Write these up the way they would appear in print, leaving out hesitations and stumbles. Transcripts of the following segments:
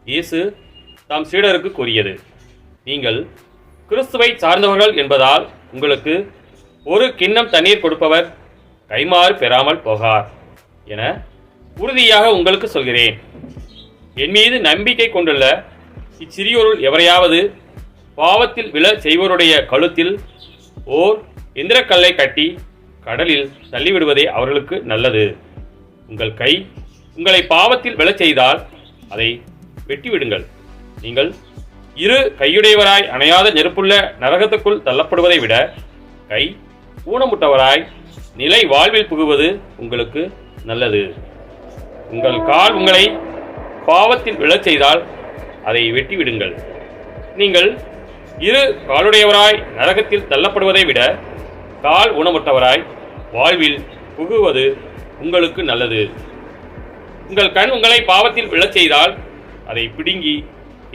இயேசு தாம் சீடருக்கு கூறியது. நீங்கள் கிறிஸ்துவை சார்ந்தவர்கள் என்பதால் உங்களுக்கு ஒரு கிண்ணம் தண்ணீர் கொடுப்பவர் கைமாறு பெறாமல் போகார் என உறுதியாக உங்களுக்கு சொல்கிறேன். என் மீது நம்பிக்கை கொண்டுள்ள இச்சிறியோருள் எவரையாவது பாவத்தில் விழ செய்வோருடைய கழுத்தில் ஓர் எந்திரக்கல்லை கட்டி கடலில் தள்ளிவிடுவதே அவர்களுக்கு நல்லது. உங்கள் கை உங்களை பாவத்தில் விழச் செய்தால் அதை வெட்டிவிடுங்கள். நீங்கள் இரு கையுடையவராய் அணையாத நெருப்புள்ள நரகத்துக்குள் தள்ளப்படுவதை விட கை ஊனமுட்டவராய் நிலை வாழ்வில் புகுவது உங்களுக்கு நல்லது. உங்கள் கால் உங்களை பாவத்தில் விழச் செய்தால் அதை வெட்டிவிடுங்கள். நீங்கள் இரு காலுடையவராய் நரகத்தில் தள்ளப்படுவதை விட கால் ஊனமுட்டவராய் வாழ்வில் புகுவது உங்களுக்கு நல்லது. உங்கள் கண் உங்களை பாவத்தில் விழச் செய்தால் அதை பிடுங்கி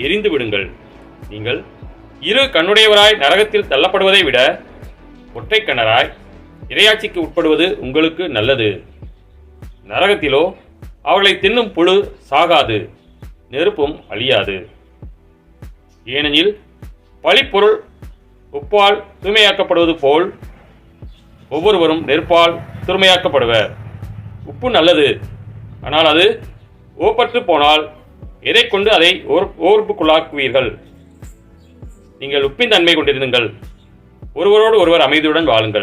எரிந்து விடுங்கள். நீங்கள் இரு கண்ணுடையவராய் நரகத்தில் தள்ளப்படுவதை விட ஒற்றை கண்ணராய் இறையாட்சிக்கு உட்படுவது உங்களுக்கு நல்லது. நரகத்திலோ அவர்களை தின்னும் புழு சாகாது, நெருப்பும் அழியாது. ஏனெனில் பழிப்பொருள் உப்பால் தூய்மையாக்கப்படுவது போல் ஒவ்வொருவரும் நெருப்பால் தூய்மையாக்கப்படுவர். உப்பு நல்லது, ஆனால் அது ஓப்பற்று போனால் எதை கொண்டு அதை ஓர்ப்புக்குள்ளாக்குவீர்கள்? நீங்கள் உப்பின் தன்மை கொண்டிருந்தீர்கள். ஒருவரோடு ஒருவர் அமைதியுடன் வாழுங்கள்.